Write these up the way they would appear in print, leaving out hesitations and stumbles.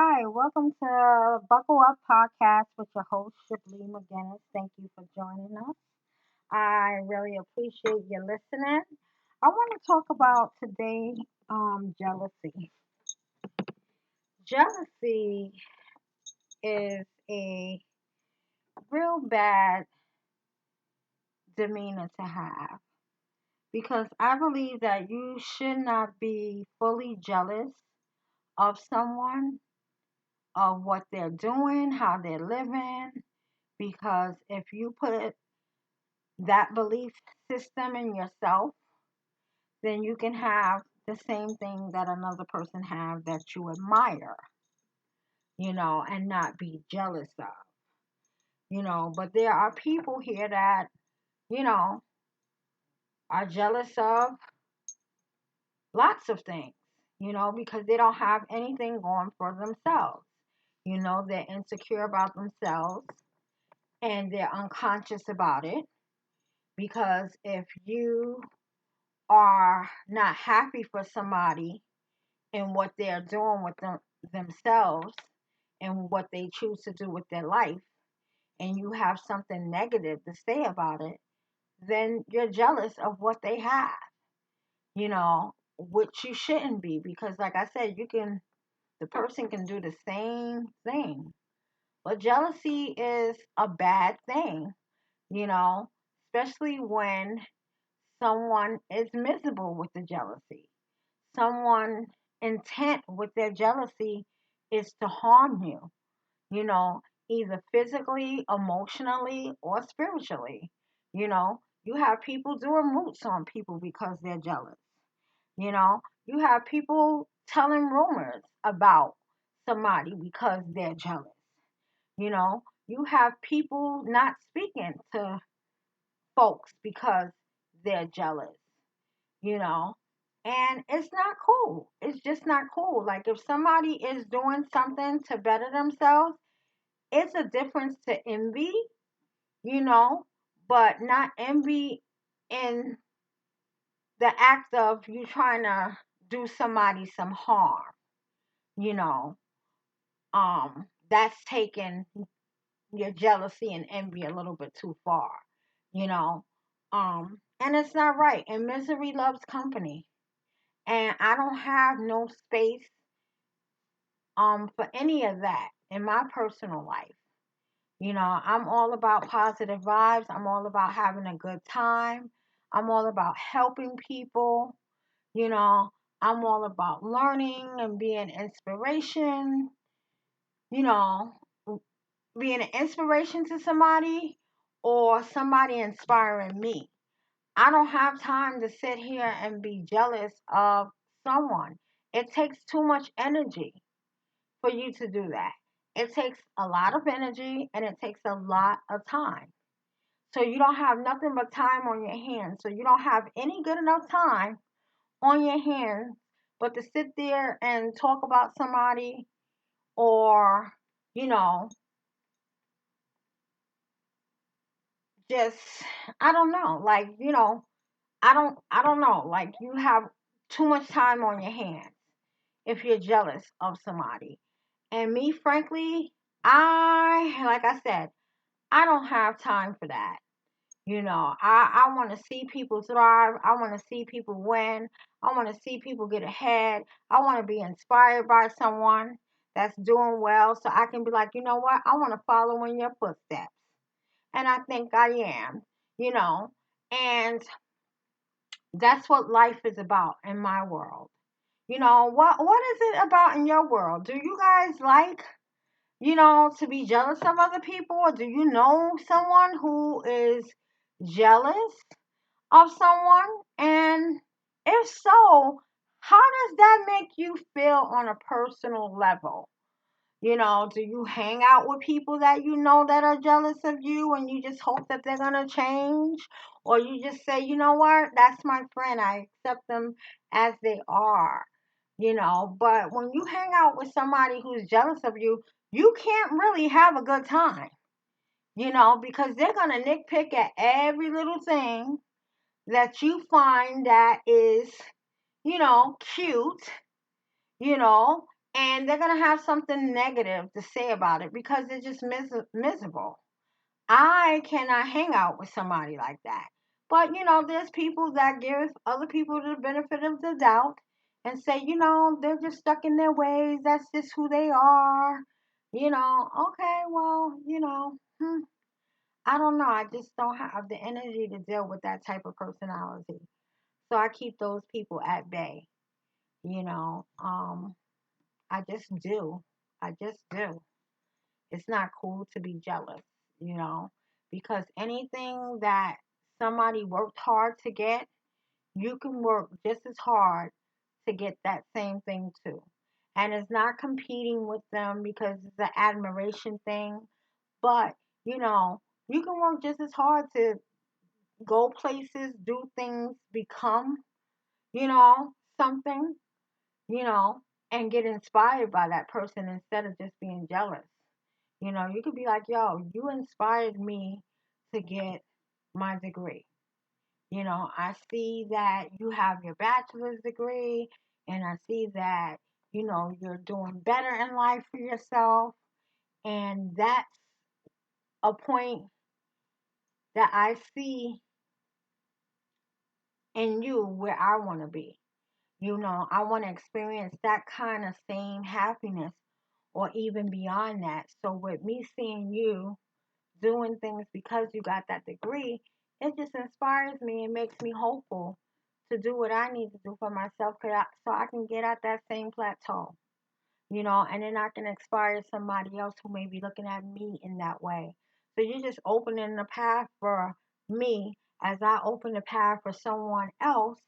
Hi, welcome to Buckle Up Podcast with your host, Shipley McGinnis. Thank you for joining us. I really appreciate you listening. I want to talk about today jealousy. Jealousy is a real bad demeanor to have because I believe that you should not be fully jealous of someone, of what they're doing, how they're living, because if you put that belief system in yourself, then you can have the same thing that another person have that you admire, and not be jealous of, But there are people here that, you know, are jealous of lots of things, because they don't have anything going for themselves. They're insecure about themselves and they're unconscious about it because if you are not happy for somebody and what they're doing with themselves and what they choose to do with their life, and you have something negative to say about it, then you're jealous of what they have, which you shouldn't be because, like I said, the person can do the same thing. But jealousy is a bad thing, you know, especially when someone is miserable with the jealousy. Someone intent with their jealousy is to harm you, you know, either physically, emotionally, or spiritually. You have people doing roots on people because they're jealous. You have people telling rumors about somebody because they're jealous. You have people not speaking to folks because they're jealous, you know. And it's not cool. It's just not cool. Like if somebody is doing something to better themselves, it's a difference to envy, you know, but not envy in the act of you trying to do somebody some harm, you know. That's taking your jealousy and envy a little bit too far, you know. And it's not right. And misery loves company. And I don't have no space for any of that in my personal life. I'm all about positive vibes. I'm all about having a good time. I'm all about helping people. You know, I'm all about learning and being inspiration, you know, being an inspiration to somebody or somebody inspiring me. I don't have time to sit here and be jealous of someone. It takes too much energy for you to do that. It takes a lot of energy and it takes a lot of time. So you don't have nothing but time on your hands. So you don't have any good enough time on your hands but to sit there and talk about somebody or, you know, just I don't know. Like, I don't know. Like you have too much time on your hands if you're jealous of somebody. And me, frankly, like I said, I don't have time for that. I want to see people thrive. I want to see people win. I want to see people get ahead. I want to be inspired by someone that's doing well so I can be like, you know what? I want to follow in your footsteps. And I think I am, you know. And that's what life is about in my world. What is it about in your world? Do you guys like, to be jealous of other people? Or do you know someone who is jealous of someone? And if so, how does that make you feel on a personal level? Do you hang out with people that you know that are jealous of you and you just hope that they're going to change? Or you just say, you know what, that's my friend. I accept them as they are, But when you hang out with somebody who's jealous of you, you can't really have a good time, because they're going to nitpick at every little thing that you find that is, cute, you know, and they're gonna have something negative to say about it because they're just miserable. I cannot hang out with somebody like that. But there's people that give other people the benefit of the doubt and say, they're just stuck in their ways. That's just who they are. Okay, well, I don't know. I just don't have the energy to deal with that type of personality. So I keep those people at bay. You know, um, I just do. I just do. It's not cool to be jealous, you know, because anything that somebody worked hard to get, you can work just as hard to get that same thing too. And it's not competing with them because it's an admiration thing, but you know, you can work just as hard to go places, do things, become, you know, something, you know, and get inspired by that person instead of just being jealous. You could be like, yo, you inspired me to get my degree. I see that you have your bachelor's degree, and I see that, you're doing better in life for yourself. And that's a point that I see in you where I want to be. I want to experience that kind of same happiness or even beyond that. So, with me seeing you doing things because you got that degree, it just inspires me and makes me hopeful to do what I need to do for myself so I can get at that same plateau, and then I can inspire somebody else who may be looking at me in that way. So you're just opening the path for me as I open the path for someone else.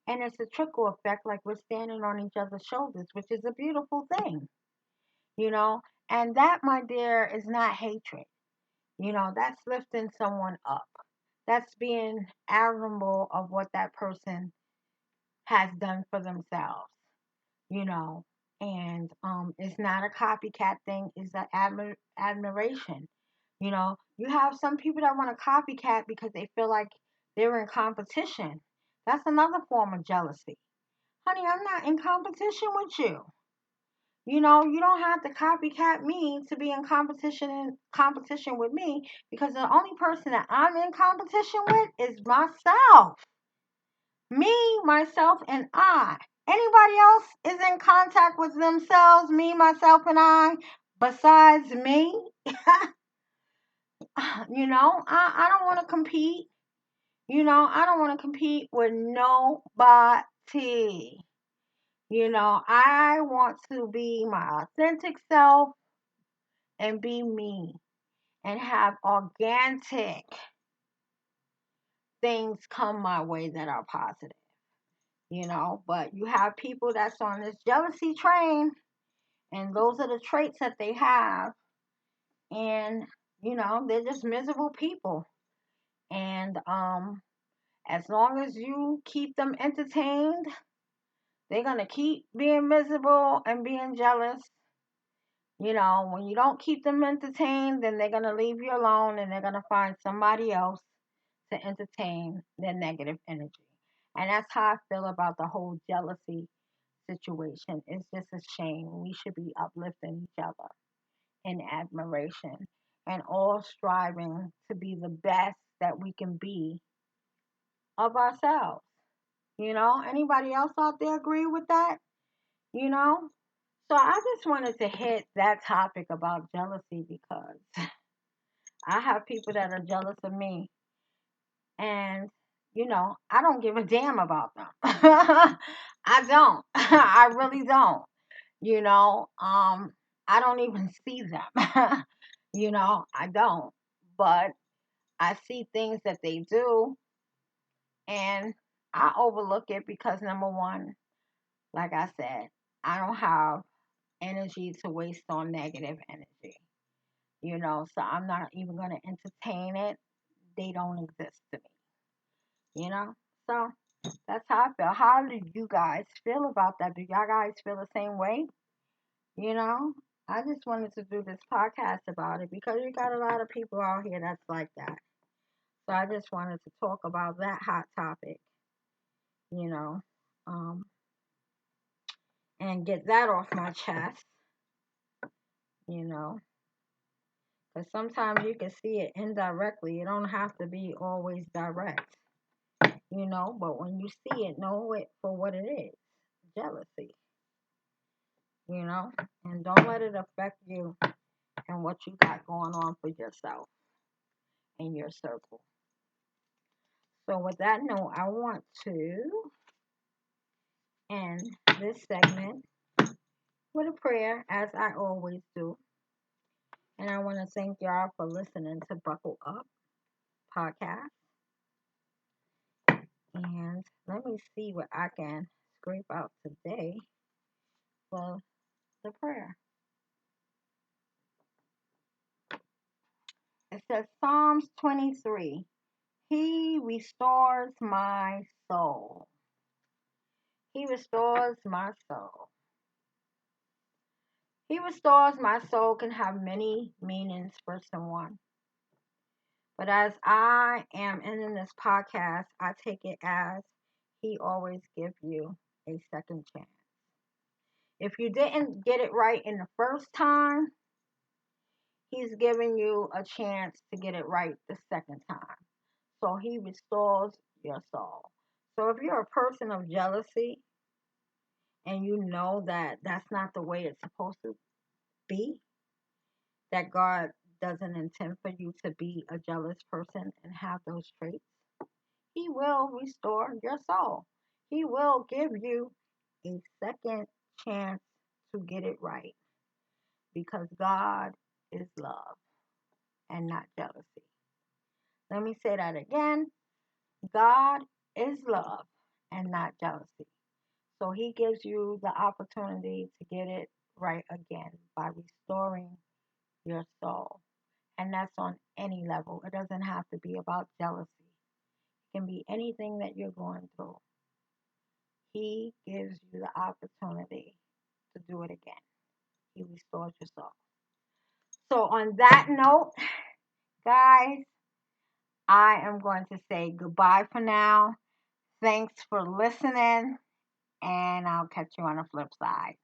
And it's a trickle effect, like we're standing on each other's shoulders, which is a beautiful thing, you know. And that, my dear, is not hatred. That's lifting someone up. That's being admirable of what that person has done for themselves, you know. And it's not a copycat thing, it's an admiration. You have some people that want to copycat because they feel like they're in competition. That's another form of jealousy. Honey, I'm not in competition with you. You don't have to copycat me to be in competition with me because the only person that I'm in competition with is myself. Me, myself, and I. Anybody else is in contact with themselves, me, myself, and I, besides me. I don't want to compete. I don't want to compete with nobody. I want to be my authentic self and be me and have organic things come my way that are positive, But you have people that's on this jealousy train, and those are the traits that they have, and they're just miserable people. And as long as you keep them entertained, they're gonna keep being miserable and being jealous. When you don't keep them entertained, then they're going to leave you alone and they're going to find somebody else to entertain their negative energy. And that's how I feel about the whole jealousy situation. It's just a shame. We should be uplifting each other in admiration and all striving to be the best that we can be of ourselves. Anybody else out there agree with that? You know? So I just wanted to hit that topic about jealousy because I have people that are jealous of me, and I don't give a damn about them. I don't. I really don't. I don't even see them. I don't. But I see things that they do, and I overlook it because number one, like I said, I don't have energy to waste on negative energy. So I'm not even going to entertain it. They don't exist to me. So that's how I feel. How do you guys feel about that? Do y'all guys feel the same way? You know, I just wanted to do this podcast about it because you got a lot of people out here that's like that. So I just wanted to talk about that hot topic, you know. Um, and get that off my chest, you know, because sometimes you can see it indirectly. It don't have to be always direct, but when you see it, know it for what it is, jealousy, you know, and don't let it affect you and what you got going on for yourself in your circle. So, with that note, I want to end this segment with a prayer, as I always do. And I want to thank y'all for listening to Buckle Up podcast. And let me see what I can scrape out today for the prayer. It says Psalms 23. He restores my soul. He restores my soul. He restores my soul can have many meanings for someone. But as I am ending this podcast, I take it as he always gives you a second chance. If you didn't get it right in the first time, he's giving you a chance to get it right the second time. So he restores your soul. So if you're a person of jealousy and you know that that's not the way it's supposed to be, that God doesn't intend for you to be a jealous person and have those traits, he will restore your soul. He will give you a second chance to get it right because God is love and not jealousy. Let me say that again. God is love and not jealousy. So he gives you the opportunity to get it right again by restoring your soul. And that's on any level. It doesn't have to be about jealousy. It can be anything that you're going through. He gives you the opportunity to do it again. He restores your soul. So on that note, guys, I am going to say goodbye for now. Thanks for listening, and I'll catch you on the flip side.